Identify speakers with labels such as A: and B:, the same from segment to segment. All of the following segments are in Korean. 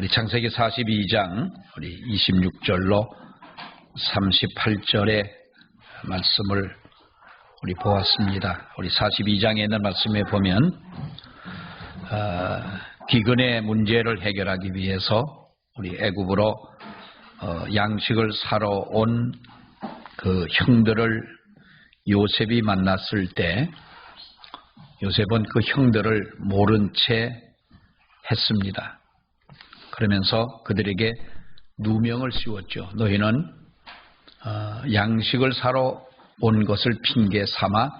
A: 우리 창세기 42장 우리 26절로 38절의 말씀을 우리 보았습니다. 우리 42장에 있는 말씀에 보면 기근의 문제를 해결하기 위해서 우리 애굽으로 양식을 사러 온 그 형들을 요셉이 만났을 때 요셉은 그 형들을 모른 채 했습니다. 그러면서 그들에게 누명을 씌웠죠. 너희는 양식을 사러 온 것을 핑계 삼아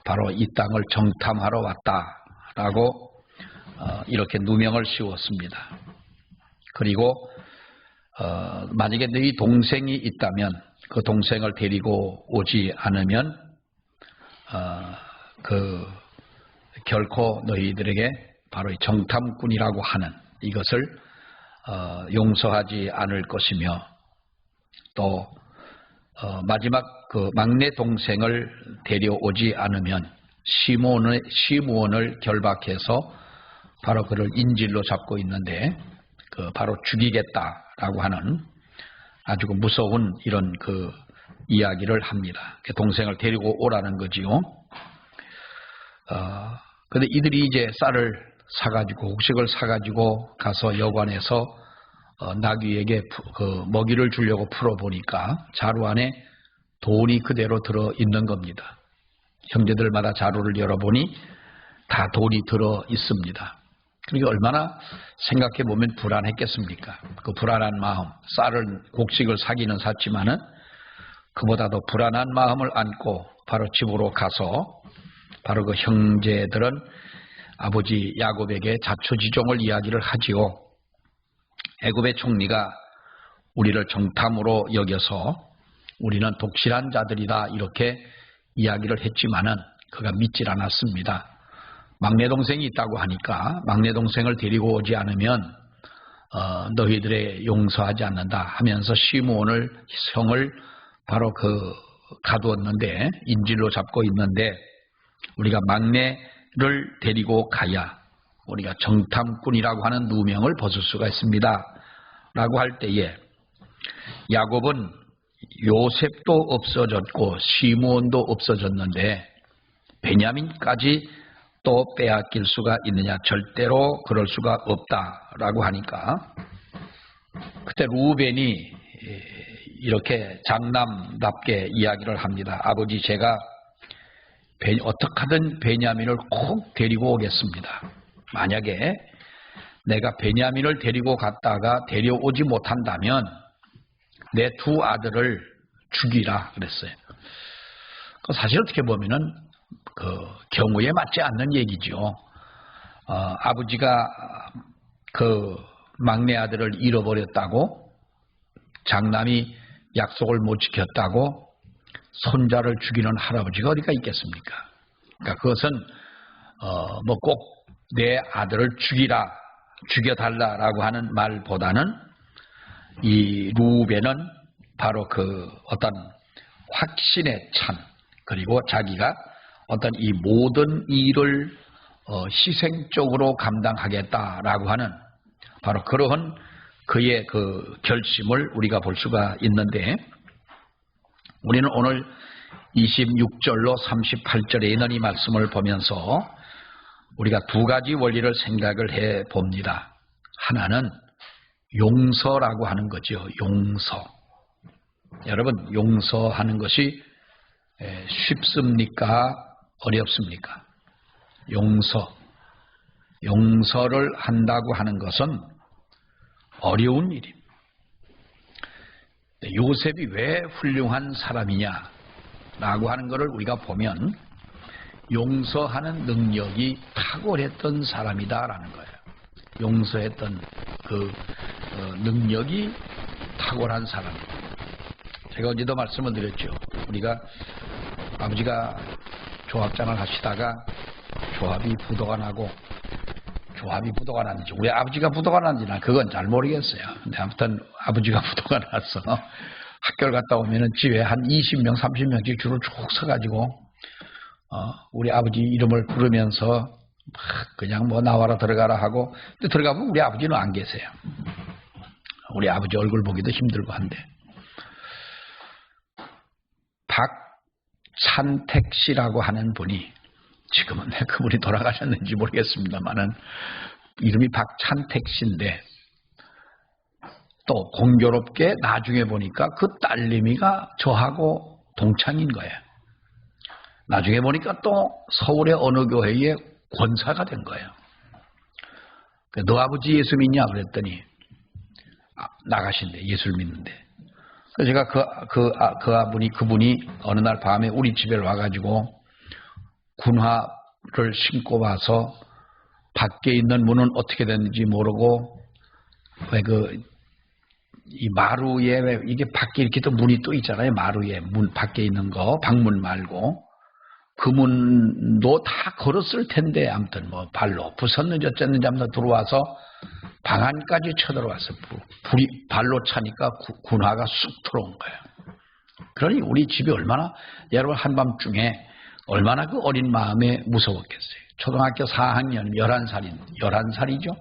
A: 바로 이 땅을 정탐하러 왔다라고 이렇게 누명을 씌웠습니다. 그리고 만약에 너희 동생이 있다면 그 동생을 데리고 오지 않으면 결코 너희들에게 바로 이 정탐꾼이라고 하는 이것을 용서하지 않을 것이며 또 마지막 그 막내 동생을 데려오지 않으면 시므온을 결박해서 바로 그를 인질로 잡고 있는데 바로 죽이겠다라고 하는 아주 무서운 이런 그 이야기를 합니다. 동생을 데리고 오라는 거지요. 근데 이들이 이제 쌀을 사가지고 곡식을 사가지고 가서 여관에서 나귀에게 그 먹이를 주려고 풀어보니까 자루 안에 돈이 그대로 들어 있는 겁니다. 형제들마다 자루를 열어보니 다 돈이 들어 있습니다. 그러니까 얼마나 생각해보면 불안했겠습니까? 그 불안한 마음, 곡식을 사기는 샀지만은 그보다도 불안한 마음을 안고 바로 집으로 가서 바로 그 형제들은 아버지 야곱에게 자초지종을 이야기를 하지요. 애굽의 총리가 우리를 정탐으로 여겨서 우리는 독실한 자들이다 이렇게 이야기를 했지만은 그가 믿질 않았습니다. 막내 동생이 있다고 하니까 막내 동생을 데리고 오지 않으면 너희들의 용서하지 않는다 하면서 시므온을 형을 바로 가두었는데 인질로 잡고 있는데 우리가 막내를 데리고 가야 우리가 정탐꾼이라고 하는 누명을 벗을 수가 있습니다. 라고 할 때에 야곱은 요셉도 없어졌고 시므온도 없어졌는데 베냐민까지 또 빼앗길 수가 있느냐? 절대로 그럴 수가 없다라고 하니까 그때 루벤이 이렇게 장남답게 이야기를 합니다. 아버지, 제가 어떻게 하든 베냐민을 꼭 데리고 오겠습니다. 만약에 내가 베냐민을 데리고 갔다가 데려오지 못한다면 내 두 아들을 죽이라 그랬어요. 사실 어떻게 보면은 그 경우에 맞지 않는 얘기죠. 아버지가 그 막내 아들을 잃어버렸다고, 장남이 약속을 못 지켰다고 손자를 죽이는 할아버지가 어디가 있겠습니까? 그러니까 그것은 뭐 꼭 내 아들을 죽여달라라고 하는 말보다는 이 루벤은 바로 그 어떤 확신에 찬, 그리고 자기가 어떤 이 모든 일을 희생적으로 감당하겠다라고 하는 바로 그러한 그의 그 결심을 우리가 볼 수가 있는데, 우리는 오늘 26절로 38절에 있는 이 말씀을 보면서 우리가 두 가지 원리를 생각을 해 봅니다. 하나는 용서라고 하는 거죠. 용서. 여러분, 용서하는 것이 쉽습니까? 어렵습니까? 용서를 한다고 하는 것은 어려운 일입니다. 요셉이 왜 훌륭한 사람이냐라고 하는 것을 우리가 보면 용서하는 능력이 탁월했던 사람이다라는 거예요. 용서했던 그 능력이 탁월한 사람입니다. 제가 어제도 말씀을 드렸죠. 우리가 아버지가 조합장을 하시다가 조합이 부도가 나고, 조합이 부도가 났는지 우리 아버지가 부도가 났는지는 그건 잘 모르겠어요. 근데 아무튼 아버지가 부도가 나서 학교를 갔다 오면은 집에 한 20명 30명씩 줄을 쭉 서가지고 우리 아버지 이름을 부르면서 그냥 뭐 나와라 들어가라 하고, 근데 들어가면 우리 아버지는 안 계세요. 우리 아버지 얼굴 보기도 힘들고 한데. 박찬택 씨라고 하는 분이, 지금은 그분이 돌아가셨는지 모르겠습니다만은 이름이 박찬택 씨인데, 또 공교롭게 나중에 보니까 그 딸내미가 저하고 동창인 거예요. 나중에 보니까 또 서울의 어느 교회의 권사가 된 거예요. 너 아버지 예수 믿냐 그랬더니 나가신대, 예수를 믿는데. 그래서 제가 그분이 어느 날 밤에 우리 집에 와가지고 군화를 신고 와서 밖에 있는 문은 어떻게 됐는지 모르고, 이 마루에 이게 밖에 이렇게 또 문이 또 있잖아요. 마루에 문 밖에 있는 거, 방문 말고 그 문도 다 걸었을 텐데, 아무튼 뭐 발로 부쉈는지 어쨌는지 아무튼 들어와서 방 안까지 쳐들어와서 불이 발로 차니까 군화가 쑥 들어온 거예요. 그러니 우리 집이 얼마나, 여러분 한밤중에 얼마나 그 어린 마음에 무서웠겠어요. 초등학교 4학년 11살이죠.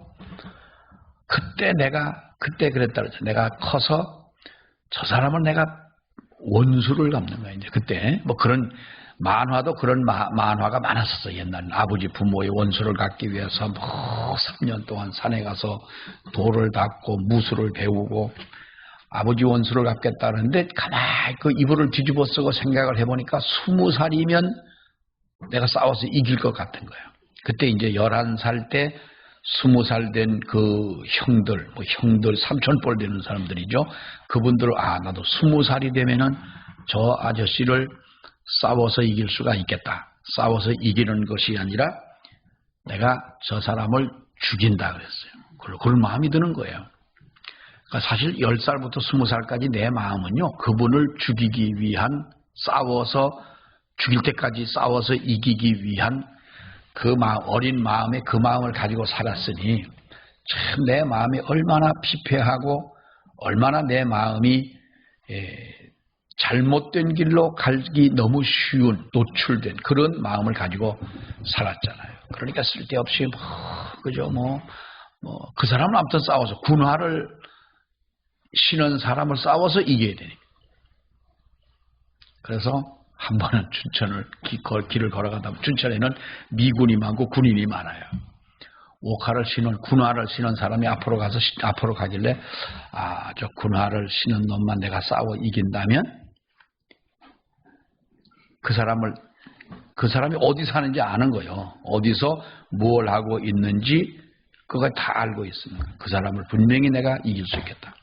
A: 그때 그랬다 그랬죠. 내가 커서 저 사람을 내가 원수를 갚는 거야. 이제 그때 뭐 그런 만화도 그런 만화가 많았었어요. 옛날에 아버지 부모의 원수를 갚기 위해서 뭐 3년 동안 산에 가서 돌을 닦고 무술을 배우고 아버지 원수를 갚겠다는데, 가만히 그 이불을 뒤집어 쓰고 생각을 해보니까 20살이면 내가 싸워서 이길 것 같은 거예요. 그때 이제 11살 때 20살 된 그 형들, 삼촌뻘 되는 사람들이죠. 그분들은 나도 20살이 되면은 저 아저씨를 싸워서 이길 수가 있겠다. 싸워서 이기는 것이 아니라 내가 저 사람을 죽인다 그랬어요. 그런 마음이 드는 거예요. 그러니까 사실 10살부터 20살까지 내 마음은요, 그분을 죽이기 위한, 싸워서 죽일 때까지 싸워서 이기기 위한 그 어린 마음에 그 마음을 가지고 살았으니 참 내 마음이 얼마나 피폐하고 얼마나 내 마음이 잘못된 길로 가기 너무 쉬운, 노출된 그런 마음을 가지고 살았잖아요. 그러니까 쓸데없이 그 사람은 아무튼 싸워서 군화를 신은 사람을 싸워서 이겨야 되니까. 그래서 한 번은 춘천을 길을 걸어가다 보면 춘천에는 미군이 많고 군인이 많아요. 군화를 신은 사람이 앞으로 가길래 저 군화를 신은 놈만 내가 싸워 이긴다면 그 사람이 어디 사는지 아는 거예요. 어디서 뭘 하고 있는지 그걸 다 알고 있으면 그 사람을 분명히 내가 이길 수 있겠다.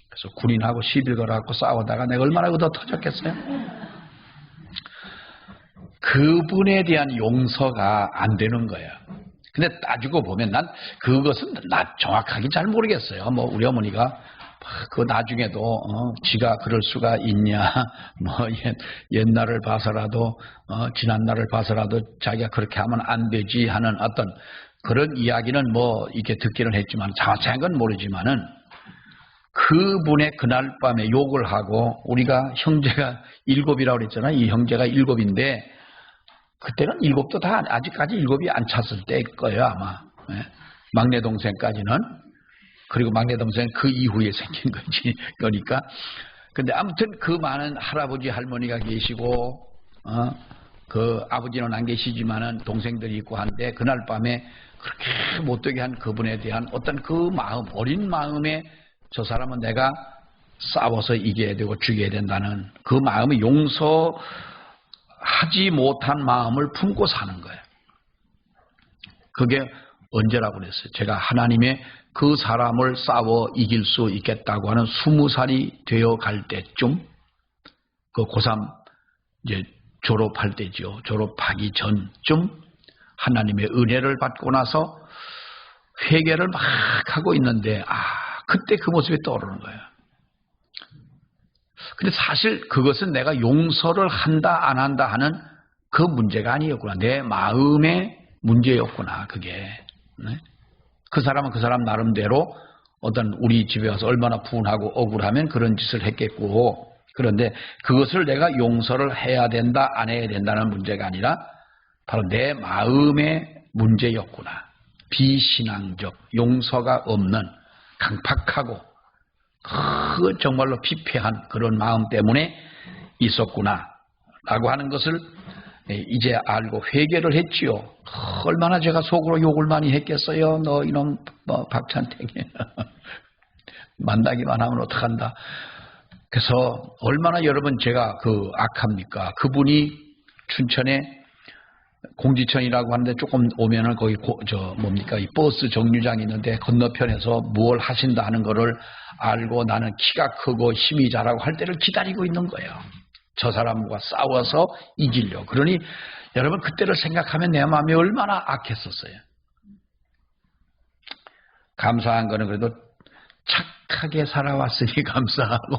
A: 그래서 군인하고 시비 걸어갖고 싸우다가 내가 얼마나 얻어 터졌겠어요? 그분에 대한 용서가 안 되는 거예요. 근데 따지고 보면 난 그것은 정확하게 잘 모르겠어요. 뭐 우리 어머니가 그 나중에도 지가 그럴 수가 있냐, 뭐 옛날을 봐서라도 지난날을 봐서라도 자기가 그렇게 하면 안 되지 하는 어떤 그런 이야기는 뭐 이렇게 듣기는 했지만 자세한 건 모르지만은 그분의 그날 밤에 욕을 하고, 우리가 형제가 7이라고 그랬잖아요. 이 형제가 7인데 그때는 7도 다 아직까지 7이 안 찼을 때일 거예요 아마. 막내 동생까지는. 그리고 막내 동생 그 이후에 생긴 거지. 그러니까 근데 아무튼 그 많은 할아버지 할머니가 계시고 그 아버지는 안 계시지만은 동생들이 있고 한데, 그날 밤에 그렇게 못되게 한 그분에 대한 어떤 그 마음, 어린 마음에 저 사람은 내가 싸워서 이겨야 되고 죽여야 된다는 그 마음이 용서하지 못한 마음을 품고 사는 거예요. 그게 언제라고 그랬어요? 제가 하나님의 그 사람을 싸워 이길 수 있겠다고 하는 20살이 되어 갈 때쯤, 그 고3 이제 졸업할 때죠. 졸업하기 전쯤 하나님의 은혜를 받고 나서 회개를 막 하고 있는데 그때 그 모습이 떠오르는 거예요. 근데 사실 그것은 내가 용서를 한다 안 한다 하는 그 문제가 아니었구나. 내 마음의 문제였구나. 그게. 네? 그 사람은 그 사람 나름대로 어떤 우리 집에 와서 얼마나 분하고 억울하면 그런 짓을 했겠고, 그런데 그것을 내가 용서를 해야 된다 안 해야 된다는 문제가 아니라 바로 내 마음의 문제였구나. 비신앙적, 용서가 없는 강팍하고 정말로 피폐한 그런 마음 때문에 있었구나 라고 하는 것을 이제 알고 회개를 했지요. 얼마나 제가 속으로 욕을 많이 했겠어요. 너 이놈 박찬택이 만나기만 하면 어떡한다. 그래서 얼마나 여러분 제가 악합니까. 그분이 춘천에 공지천이라고 하는데 조금 오면은 거기 이 버스 정류장이 있는데 건너편에서 뭘 하신다 하는 거를 알고 나는 키가 크고 힘이 잘하고 할 때를 기다리고 있는 거예요. 저 사람과 싸워서 이기려고. 그러니 여러분 그때를 생각하면 내 마음이 얼마나 악했었어요. 감사한 거는 그래도 착하게 살아왔으니 감사하고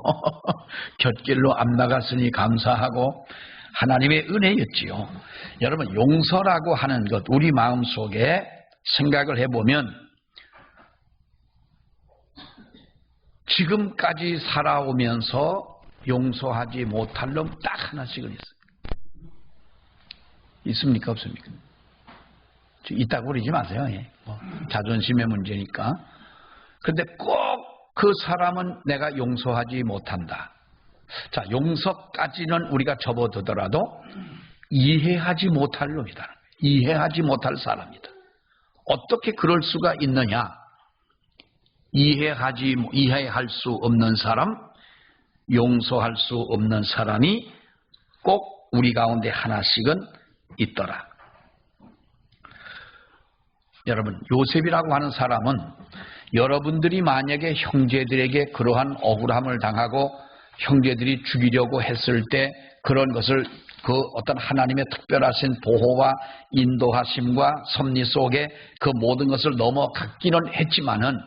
A: 곁길로 안 나갔으니 감사하고 하나님의 은혜였지요. 여러분 용서라고 하는 것 우리 마음속에 생각을 해보면 지금까지 살아오면서 용서하지 못할 놈 딱 하나씩은 있어요. 있습니까 없습니까? 있다고 그러지 마세요. 자존심의 문제니까. 그런데 꼭 그 사람은 내가 용서하지 못한다. 자, 용서까지는 우리가 접어두더라도 이해하지 못할 놈이다. 이해하지 못할 사람이다. 어떻게 그럴 수가 있느냐? 이해할 수 없는 사람, 용서할 수 없는 사람이 꼭 우리 가운데 하나씩은 있더라. 여러분, 요셉이라고 하는 사람은 여러분들이 만약에 형제들에게 그러한 억울함을 당하고 형제들이 죽이려고 했을 때 그런 것을 어떤 하나님의 특별하신 보호와 인도하심과 섭리 속에 그 모든 것을 넘어갔기는 했지만은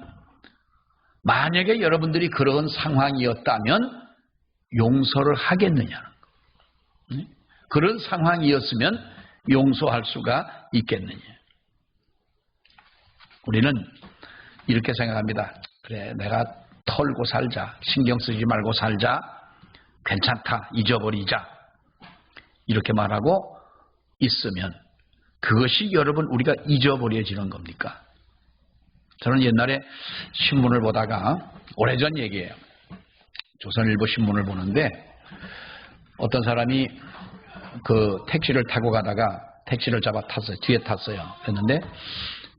A: 만약에 여러분들이 그런 상황이었다면 용서를 하겠느냐는 거. 그런 상황이었으면 용서할 수가 있겠느냐. 우리는 이렇게 생각합니다. 그래, 내가 털고 살자. 신경 쓰지 말고 살자. 괜찮다. 잊어버리자. 이렇게 말하고 있으면 그것이 여러분 우리가 잊어버려지는 겁니까? 저는 옛날에 신문을 보다가 오래전 얘기예요. 조선일보 신문을 보는데 어떤 사람이 택시를 타고 가다가 택시를 잡아 탔어요. 뒤에 탔어요. 했는데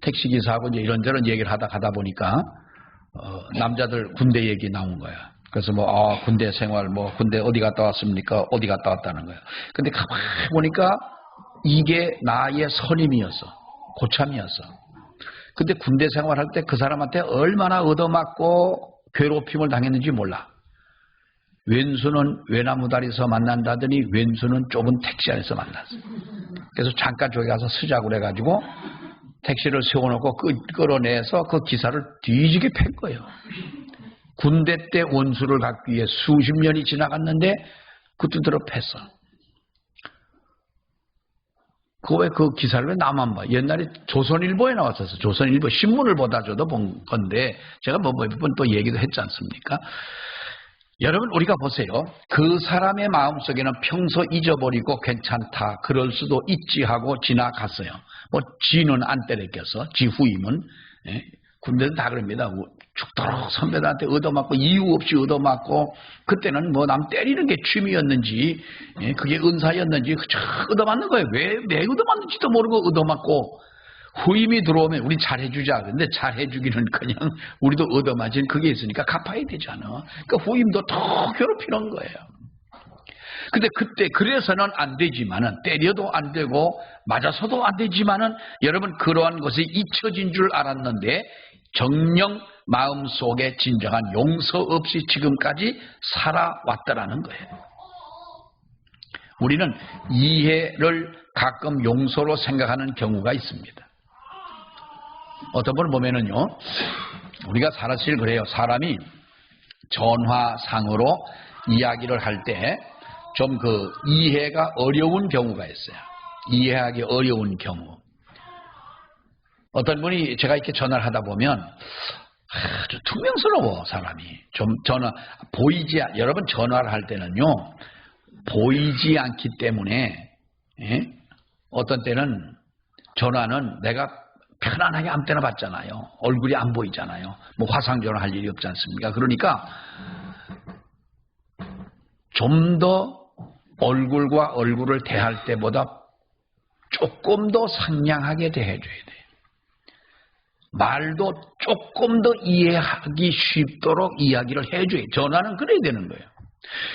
A: 택시기사하고 이제 이런저런 얘기를 가다 보니까 남자들 군대 얘기 나온 거야. 그래서 군대 생활, 군대 어디 갔다 왔습니까? 어디 갔다 왔다는 거야. 근데 가만히 보니까 이게 나의 선임이었어. 고참이었어. 근데 군대 생활할 때 그 사람한테 얼마나 얻어맞고 괴롭힘을 당했는지 몰라. 왼수는 외나무다리에서 만난다더니 왼수는 좁은 택시 안에서 만났어. 그래서 잠깐 저기 가서 쓰자고 그래가지고 택시를 세워놓고 끌어내서 그 기사를 뒤지게 팬 거예요. 군대 때 원수를 갖기 위해 수십 년이 지나갔는데 그때 들어 팼어. 왜 그 기사를 왜 나만 봐? 옛날에 조선일보에 나왔었어. 조선일보 신문을 보다 저도 본 건데 제가 몇 번 또 얘기도 했지 않습니까? 여러분 우리가 보세요. 그 사람의 마음속에는 평소 잊어버리고 괜찮다. 그럴 수도 있지 하고 지나갔어요. 지는 안 때렸겠어. 지 후임은. 군대는 다 그럽니다. 죽도록 선배들한테 얻어맞고 이유 없이 얻어맞고 그때는 남 때리는 게 취미였는지 그게 은사였는지 얻어맞는 거예요. 왜 얻어맞는지도 모르고 얻어맞고 후임이 들어오면 우리 잘해주자. 근데 잘해주기는 그냥 우리도 얻어맞은 그게 있으니까 갚아야 되잖아. 그러니까 후임도 더 괴롭히는 거예요. 근데 그때 그래서는 안 되지만은 때려도 안 되고 맞아서도 안 되지만은 여러분 그러한 것이 잊혀진 줄 알았는데 정녕 마음속에 진정한 용서 없이 지금까지 살아왔다라는 거예요. 우리는 이해를 가끔 용서로 생각하는 경우가 있습니다. 어떤 분을 보면은요, 우리가 사실 그래요. 사람이 전화상으로 이야기를 할 때 좀 이해가 어려운 경우가 있어요. 이해하기 어려운 경우. 어떤 분이 제가 이렇게 전화를 하다 보면 아주 퉁명스러워 사람이. 좀 여러분 전화를 할 때는요 보이지 않기 때문에 어떤 때는 전화는 내가 편안하게 아무 때나 받잖아요. 얼굴이 안 보이잖아요. 뭐 화상전화 할 일이 없지 않습니까? 그러니까 좀 더 얼굴과 얼굴을 대할 때보다 조금 더 상냥하게 대해줘야 돼요. 말도 조금 더 이해하기 쉽도록 이야기를 해줘야 돼요. 전화는 그래야 되는 거예요.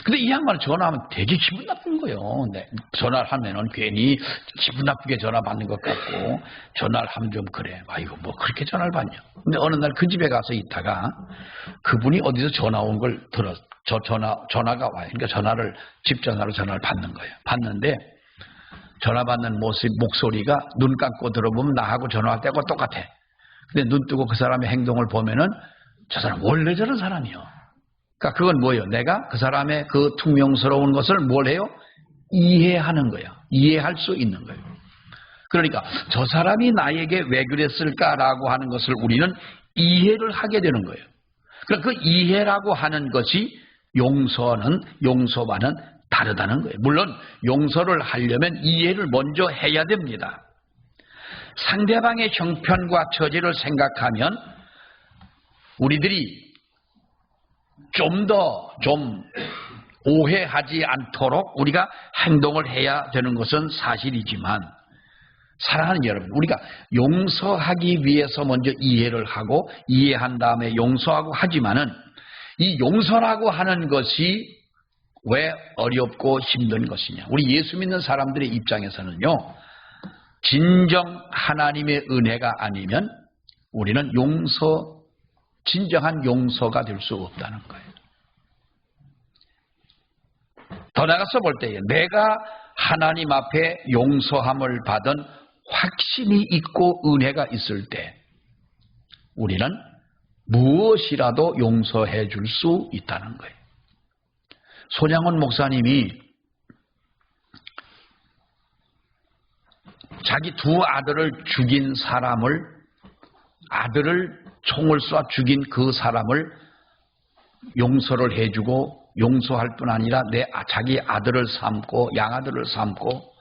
A: 근데 이 양반은 전화하면 되게 기분 나쁜 거예요. 네. 전화를 하면은 괜히 기분 나쁘게 전화 받는 것 같고, 전화를 하면 좀 그래. 아이고, 뭐 그렇게 전화를 받냐. 근데 어느 날 그 집에 가서 있다가 그분이 어디서 전화 온 걸 전화가 와요. 그러니까 집 전화로 전화를 받는 거예요. 받는데 전화 받는 목소리가 눈 감고 들어보면 나하고 전화할 때하고 똑같아. 근데 눈 뜨고 그 사람의 행동을 보면은 저 사람 원래 저런 사람이요. 그러니까 그건 뭐예요? 내가 그 사람의 그 퉁명스러운 것을 뭘 해요? 이해하는 거예요. 이해할 수 있는 거예요. 그러니까 저 사람이 나에게 왜 그랬을까라고 하는 것을 우리는 이해를 하게 되는 거예요. 그러니까 그 이해라고 하는 것이 용서와는 다르다는 거예요. 물론 용서를 하려면 이해를 먼저 해야 됩니다. 상대방의 형편과 처지를 생각하면 우리들이 좀 오해하지 않도록 우리가 행동을 해야 되는 것은 사실이지만, 사랑하는 여러분, 우리가 용서하기 위해서 먼저 이해를 하고 이해한 다음에 용서하고 하지만은 이 용서라고 하는 것이 왜 어렵고 힘든 것이냐. 우리 예수 믿는 사람들의 입장에서는요, 진정 하나님의 은혜가 아니면 우리는 진정한 용서가 될 수 없다는 거예요. 더 나가서 볼 때에 내가 하나님 앞에 용서함을 받은 확신이 있고 은혜가 있을 때 우리는 무엇이라도 용서해 줄 수 있다는 거예요. 손양원 목사님이 자기 두 아들을 죽인 아들을 총을 쏴 죽인 그 사람을 용서를 해주고, 용서할 뿐 아니라 자기 아들을 삼고 양아들을 삼고,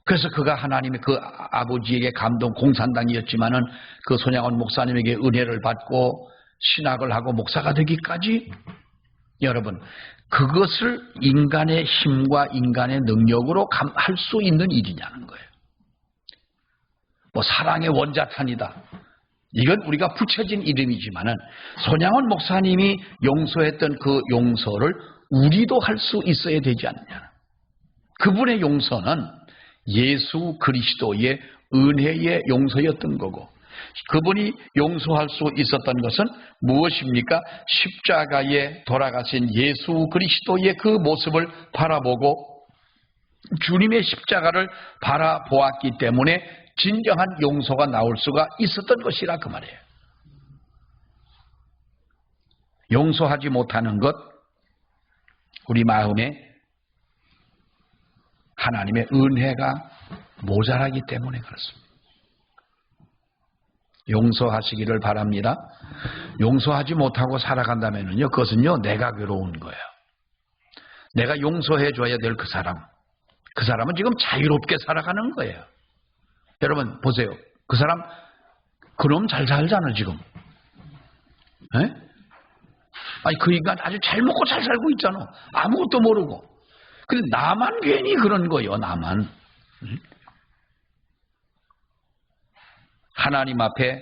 A: 그래서 그가 하나님의 그 아버지에게 공산당이었지만은 그 손양원 목사님에게 은혜를 받고 신학을 하고 목사가 되기까지, 여러분, 그것을 인간의 힘과 인간의 능력으로 할 수 있는 일이냐는 거예요. 뭐 사랑의 원자탄이다. 이건 우리가 붙여진 이름이지만은 손양원 목사님이 용서했던 그 용서를 우리도 할 수 있어야 되지 않느냐. 그분의 용서는 예수 그리스도의 은혜의 용서였던 거고, 그분이 용서할 수 있었던 것은 무엇입니까? 십자가에 돌아가신 예수 그리스도의 그 모습을 바라보고 주님의 십자가를 바라보았기 때문에 진정한 용서가 나올 수가 있었던 것이라 그 말이에요. 용서하지 못하는 것, 우리 마음에 하나님의 은혜가 모자라기 때문에 그렇습니다. 용서하시기를 바랍니다. 용서하지 못하고 살아간다면요, 그것은요, 내가 괴로운 거예요. 내가 용서해 줘야 될 그 사람은 지금 자유롭게 살아가는 거예요. 여러분 보세요. 그 사람 그놈 잘 살잖아 지금. 에? 아니 그 인간 아주 잘 먹고 잘 살고 있잖아. 아무것도 모르고. 근데 나만 괜히 그런 거예요. 나만. 하나님 앞에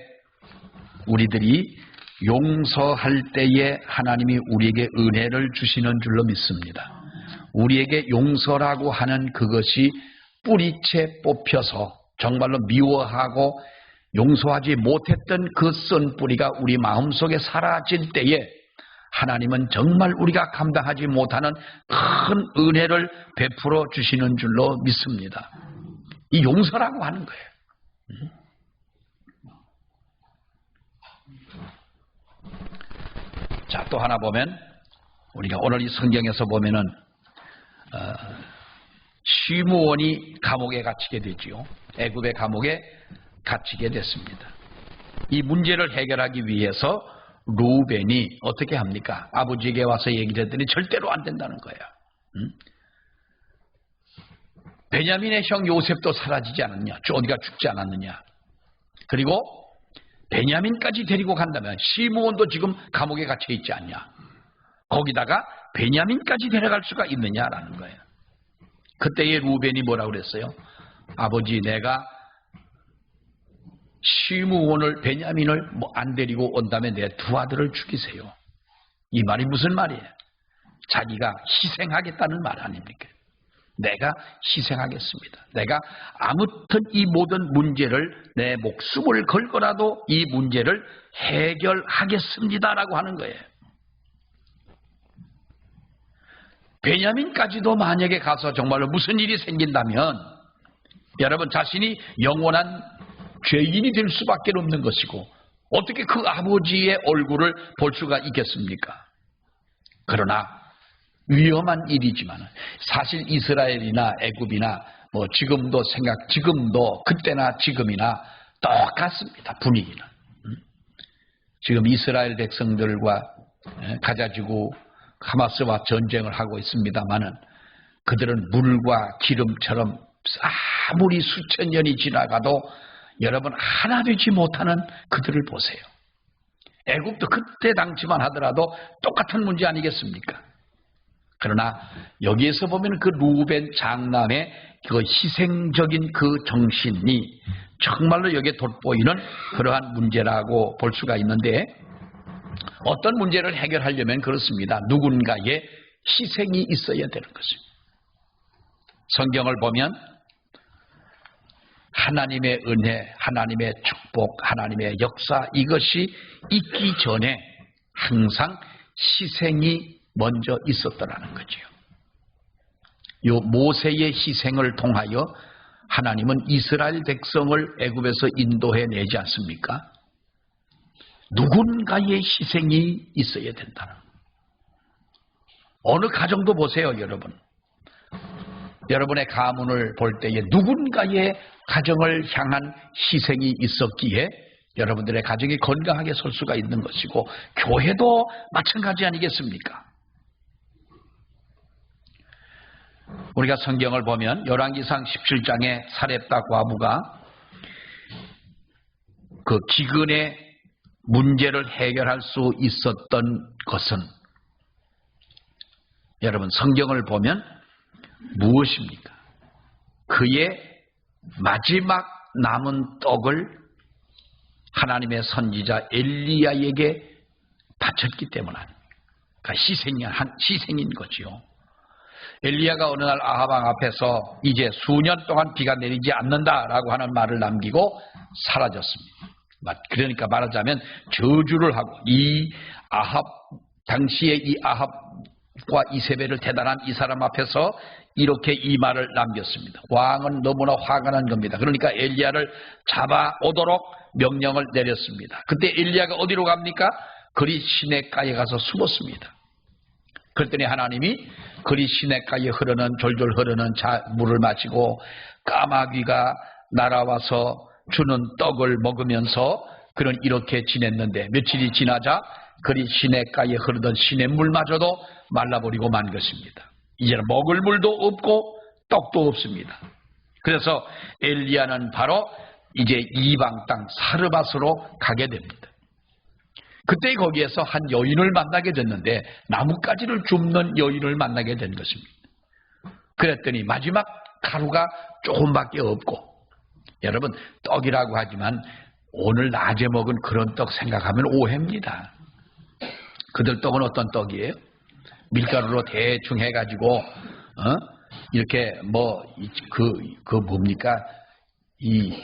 A: 우리들이 용서할 때에 하나님이 우리에게 은혜를 주시는 줄로 믿습니다. 우리에게 용서라고 하는 그것이 뿌리채 뽑혀서 정말로 미워하고 용서하지 못했던 그 쓴 뿌리가 우리 마음속에 사라질 때에 하나님은 정말 우리가 감당하지 못하는 큰 은혜를 베풀어 주시는 줄로 믿습니다. 이 용서라고 하는 거예요. 자, 또 하나 보면 우리가 오늘 이 성경에서 보면은 시므온이 감옥에 갇히게 되지요. 애굽의 감옥에 갇히게 됐습니다. 이 문제를 해결하기 위해서 루벤이 어떻게 합니까? 아버지에게 와서 얘기를 했더니 절대로 안 된다는 거야. 베냐민의 형 요셉도 사라지지 않았냐? 어디가 죽지 않았느냐? 그리고 베냐민까지 데리고 간다면 시므온도 지금 감옥에 갇혀 있지 않냐? 거기다가 베냐민까지 데려갈 수가 있느냐라는 거예요. 그때의 루벤이 뭐라고 그랬어요? 아버지, 내가 시므온을, 베냐민을 안 데리고 온다면 내 두 아들을 죽이세요. 이 말이 무슨 말이에요? 자기가 희생하겠다는 말 아닙니까? 내가 희생하겠습니다. 내가 아무튼 이 모든 문제를 내 목숨을 걸고라도 이 문제를 해결하겠습니다라고 하는 거예요. 베냐민까지도 만약에 가서 정말로 무슨 일이 생긴다면 여러분 자신이 영원한 죄인이 될 수밖에 없는 것이고 어떻게 그 아버지의 얼굴을 볼 수가 있겠습니까? 그러나 위험한 일이지만 사실 이스라엘이나 애굽이나 지금도 그때나 지금이나 똑같습니다. 분위기는. 지금 이스라엘 백성들과 가자지구 하마스와 전쟁을 하고 있습니다만은 그들은 물과 기름처럼 아무리 수천 년이 지나가도 여러분 하나 되지 못하는 그들을 보세요. 애굽도 그때 당시만 하더라도 똑같은 문제 아니겠습니까? 그러나 여기에서 보면 그 루벤 장남의 그 희생적인 그 정신이 정말로 여기에 돋보이는 그러한 문제라고 볼 수가 있는데 어떤 문제를 해결하려면 그렇습니다. 누군가의 희생이 있어야 되는 것입니다. 성경을 보면 하나님의 은혜, 하나님의 축복, 하나님의 역사 이것이 있기 전에 항상 희생이 먼저 있었더라는 거죠. 요 모세의 희생을 통하여 하나님은 이스라엘 백성을 애굽에서 인도해 내지 않습니까? 누군가의 희생이 있어야 된다는. 어느 가정도 보세요, 여러분. 여러분의 가문을 볼 때에 누군가의 가정을 향한 희생이 있었기에 여러분들의 가정이 건강하게 설 수가 있는 것이고 교회도 마찬가지 아니겠습니까? 우리가 성경을 보면 열왕기상 17장에 사렙다 과부가 그 기근의 문제를 해결할 수 있었던 것은 여러분 성경을 보면 무엇입니까? 그의 마지막 남은 떡을 하나님의 선지자 엘리야에게 바쳤기 때문 아닙니까? 그러니까 희생인 거지요. 엘리야가 어느 날 아합 왕 앞에서 이제 수년 동안 비가 내리지 않는다라고 하는 말을 남기고 사라졌습니다. 그러니까 말하자면 저주를 하고 이 아합 당시에 이 아합과 이세벨을 대단한 이 사람 앞에서 이렇게 이 말을 남겼습니다. 왕은 너무나 화가 난 겁니다. 그러니까 엘리야를 잡아오도록 명령을 내렸습니다. 그때 엘리야가 어디로 갑니까? 그리 시냇가에 가서 숨었습니다. 그랬더니 하나님이 그리 시냇가에 졸졸 흐르는 물을 마시고 까마귀가 날아와서 주는 떡을 먹으면서 그런 이렇게 지냈는데 며칠이 지나자 그리 시냇가에 흐르던 시냇물마저도 말라버리고 만 것입니다. 이제는 먹을 물도 없고 떡도 없습니다. 그래서 엘리야는 바로 이제 이방 땅 사르밧으로 가게 됩니다. 그때 거기에서 한 여인을 만나게 됐는데 나뭇가지를 줍는 여인을 만나게 된 것입니다. 그랬더니 마지막 가루가 조금밖에 없고 여러분 떡이라고 하지만 오늘 낮에 먹은 그런 떡 생각하면 오해입니다. 그들 떡은 어떤 떡이에요? 밀가루로 대충 해가지고 이렇게 뭡니까? 이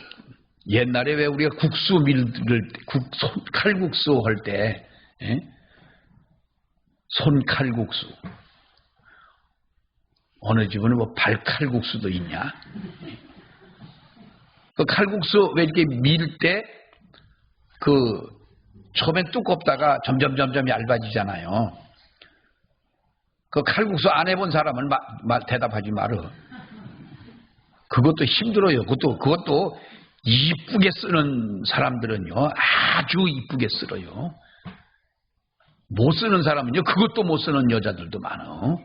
A: 옛날에 왜 우리가 국수 칼국수 할 때 손칼국수 어느 집은 발칼국수도 있냐? 그 칼국수 왜 이렇게 밀 때 처음엔 두껍다가 점점 얇아지잖아요. 그 칼국수 안 해본 사람은 대답하지 말어. 그것도 힘들어요. 그것도 이쁘게 쓰는 사람들은요, 아주 이쁘게 쓸어요. 못 쓰는 사람은요, 그것도 못 쓰는 여자들도 많어.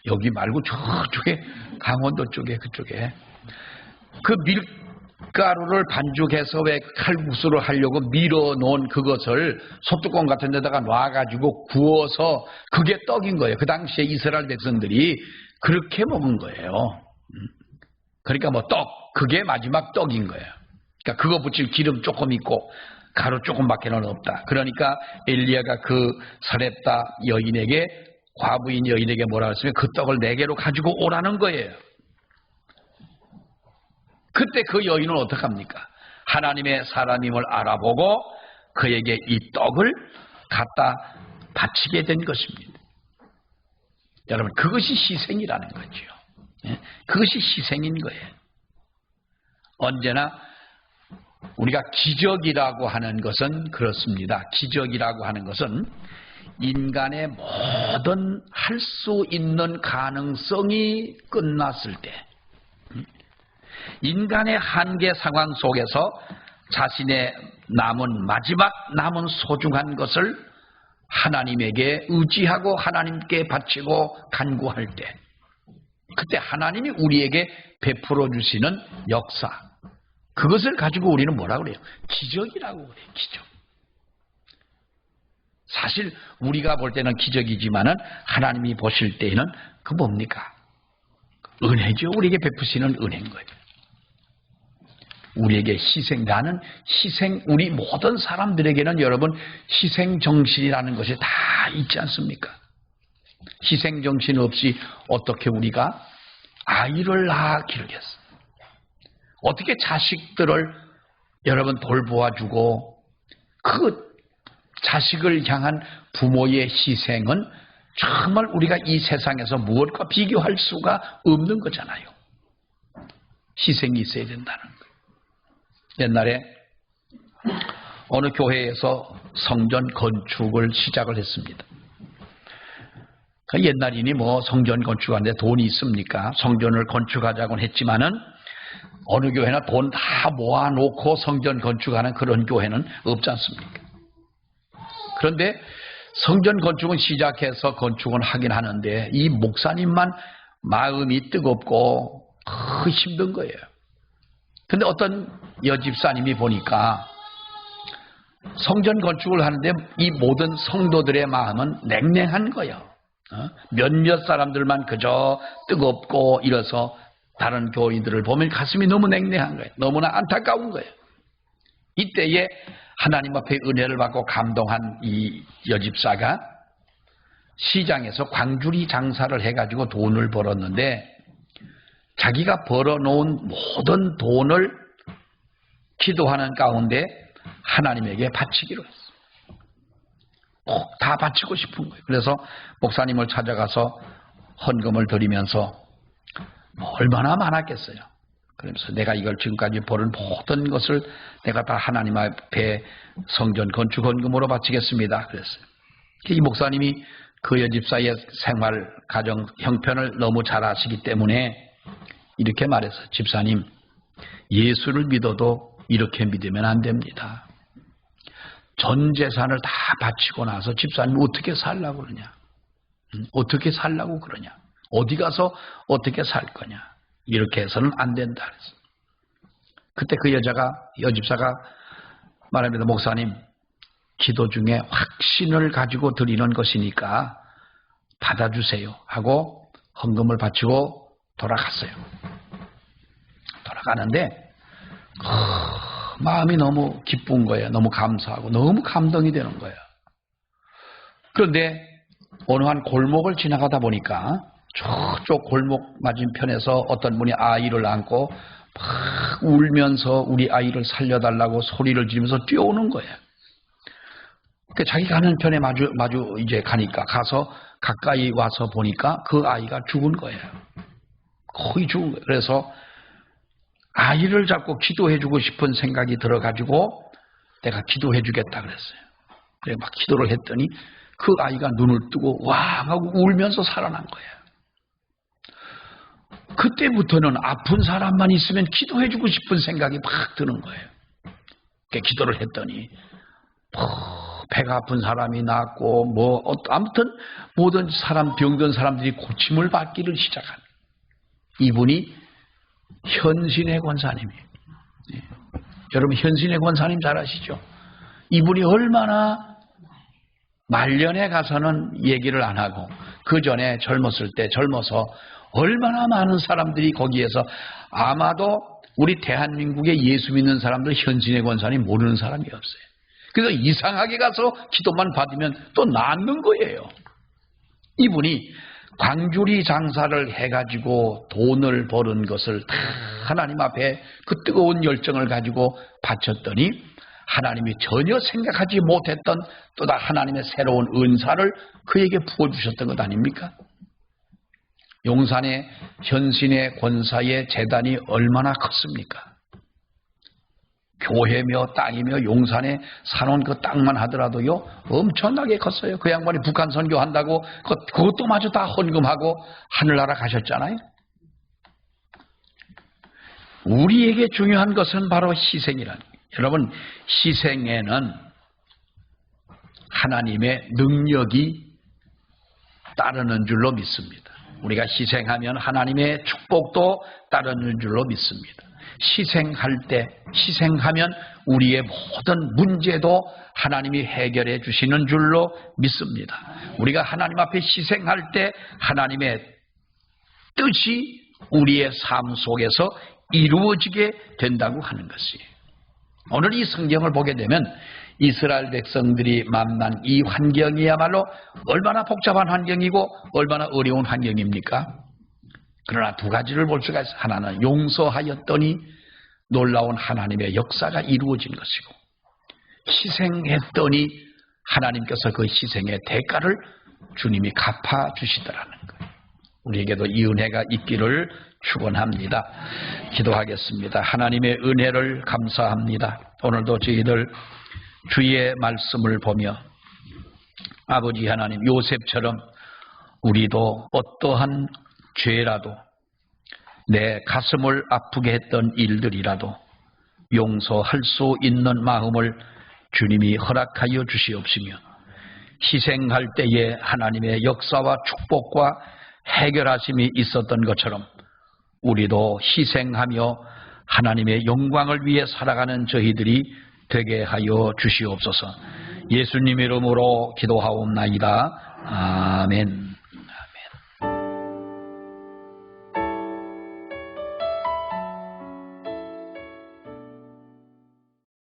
A: 여기 말고 저쪽에 강원도 쪽에 그쪽에 그 밀가루를 반죽해서 왜 칼국수를 하려고 밀어놓은 그것을 소뚜껑 같은 데다가 놔가지고 구워서 그게 떡인 거예요. 그 당시에 이스라엘 백성들이 그렇게 먹은 거예요. 그러니까 뭐 떡, 그게 마지막 떡인 거예요. 그러니까 그거 붙일 기름 조금 있고 가루 조금밖에는 없다. 그러니까 엘리야가 그 사렙다 여인에게, 과부인 여인에게 뭐라 했으면 그 떡을 4개로 가지고 오라는 거예요. 그때 그 여인은 어떡합니까? 하나님의 사람임을 알아보고 그에게 이 떡을 갖다 바치게 된 것입니다. 여러분, 그것이 희생이라는 거죠. 그것이 희생인 거예요. 언제나 우리가 기적이라고 하는 것은 그렇습니다. 기적이라고 하는 것은 인간의 모든 할 수 있는 가능성이 끝났을 때, 인간의 한계 상황 속에서 자신의 마지막 남은 소중한 것을 하나님에게 의지하고 하나님께 바치고 간구할 때, 그때 하나님이 우리에게 베풀어 주시는 역사, 그것을 가지고 우리는 뭐라 그래요? 기적이라고 그래요. 기적. 사실 우리가 볼 때는 기적이지만은 하나님이 보실 때에는 그 뭡니까? 은혜죠. 우리에게 베푸시는 은혜인 거예요. 우리에게 희생하는 우리 모든 사람들에게는 여러분 희생 정신이라는 것이 다 있지 않습니까? 희생 정신 없이 어떻게 우리가 아이를 낳아 기르겠어? 어떻게 자식들을 여러분 돌보아주고, 그 자식을 향한 부모의 희생은 정말 우리가 이 세상에서 무엇과 비교할 수가 없는 거잖아요. 희생이 있어야 된다는 거예요. 옛날에 어느 교회에서 성전 건축을 시작을 했습니다. 옛날이니 뭐 성전 건축하는데 돈이 있습니까? 성전을 건축하자고는 했지만은 어느 교회나 돈 다 모아놓고 성전 건축하는 그런 교회는 없지 않습니까? 그런데 성전 건축은 시작해서 건축은 하긴 하는데 이 목사님만 마음이 뜨겁고 힘든 거예요. 근데 어떤 여집사님이 보니까 성전 건축을 하는데 이 모든 성도들의 마음은 냉랭한 거예요. 몇몇 사람들만 그저 뜨겁고 이래서 다른 교인들을 보면 가슴이 너무 냉랭한 거예요. 너무나 안타까운 거예요. 이때에 하나님 앞에 은혜를 받고 감동한 이 여집사가 시장에서 광주리 장사를 해가지고 돈을 벌었는데, 자기가 벌어놓은 모든 돈을 기도하는 가운데 하나님에게 바치기로 했어요. 꼭 다 바치고 싶은 거예요. 그래서 목사님을 찾아가서 헌금을 드리면서 얼마나 많았겠어요. 그러면서 내가 이걸 지금까지 벌은 모든 것을 내가 다 하나님 앞에 성전 건축 헌금으로 바치겠습니다. 그랬어요. 이 목사님이 그 여집사의 생활 가정 형편을 너무 잘 아시기 때문에 이렇게 말했어요. 집사님, 예수를 믿어도 이렇게 믿으면 안 됩니다. 전 재산을 다 바치고 나서 집사님 어떻게 살라고 그러냐? 어떻게 살라고 그러냐? 어디 가서 어떻게 살 거냐? 이렇게 해서는 안 된다 그랬어요. 그때 그 여집사가 말합니다. 목사님, 기도 중에 확신을 가지고 드리는 것이니까 받아주세요 하고 헌금을 바치고 돌아갔어요. 돌아가는데 마음이 너무 기쁜 거예요. 너무 감사하고 너무 감동이 되는 거예요. 그런데 어느 한 골목을 지나가다 보니까 저쪽 골목 맞은편에서 어떤 분이 아이를 안고 막 울면서 우리 아이를 살려달라고 소리를 지르면서 뛰어오는 거예요. 그러니까 자기 가는 편에 마주 이제 가니까 가서 가까이 와서 보니까 그 아이가 죽은 거예요. 거의 죽은 거예요. 그래서 아이를 잡고 기도해주고 싶은 생각이 들어가지고 내가 기도해주겠다 그랬어요. 그래 막 기도를 했더니 그 아이가 눈을 뜨고 와 하고 울면서 살아난 거예요. 그때부터는 아픈 사람만 있으면 기도해주고 싶은 생각이 막 드는 거예요. 기도를 했더니 배가 아픈 사람이 낫고 아무튼 모든 사람 병든 사람들이 고침을 받기를 시작한 이분이 현신의 권사님이에요. 예. 여러분 현신의 권사님 잘 아시죠? 이분이 얼마나 말년에 가서는 얘기를 안 하고 그 전에 젊어서 얼마나 많은 사람들이 거기에서 아마도 우리 대한민국에 예수 믿는 사람들 현신의 권사님 모르는 사람이 없어요. 그래서 이상하게 가서 기도만 받으면 또 낫는 거예요. 이분이 광주리 장사를 해가지고 돈을 버는 것을 다 하나님 앞에 그 뜨거운 열정을 가지고 바쳤더니 하나님이 전혀 생각하지 못했던 또 하나님의 새로운 은사를 그에게 부어주셨던 것 아닙니까? 용산의 현신의 권사의 재단이 얼마나 컸습니까? 교회며 땅이며 용산에 사놓은 그 땅만 하더라도요 엄청나게 컸어요. 그 양반이 북한 선교한다고 그것도 마저 다 헌금하고 하늘나라 가셨잖아요. 우리에게 중요한 것은 바로 희생이라는 거예요. 여러분 희생에는 하나님의 능력이 따르는 줄로 믿습니다. 우리가 희생하면 하나님의 축복도 따르는 줄로 믿습니다. 희생하면 우리의 모든 문제도 하나님이 해결해 주시는 줄로 믿습니다. 우리가 하나님 앞에 희생할 때 하나님의 뜻이 우리의 삶 속에서 이루어지게 된다고 하는 것이에요. 오늘 이 성경을 보게 되면 이스라엘 백성들이 만난 이 환경이야말로 얼마나 복잡한 환경이고 얼마나 어려운 환경입니까? 그러나 두 가지를 볼 수가 있어요. 하나는 용서하였더니 놀라운 하나님의 역사가 이루어진 것이고 희생했더니 하나님께서 그 희생의 대가를 주님이 갚아주시더라는 거예요. 우리에게도 이 은혜가 있기를 축원합니다. 기도하겠습니다. 하나님의 은혜를 감사합니다. 오늘도 저희들 주의 말씀을 보며 아버지 하나님 요셉처럼 우리도 어떠한 죄라도 내 가슴을 아프게 했던 일들이라도 용서할 수 있는 마음을 주님이 허락하여 주시옵시며 희생할 때에 하나님의 역사와 축복과 해결하심이 있었던 것처럼 우리도 희생하며 하나님의 영광을 위해 살아가는 저희들이 되게 하여 주시옵소서. 예수님 이름으로 기도하옵나이다. 아멘.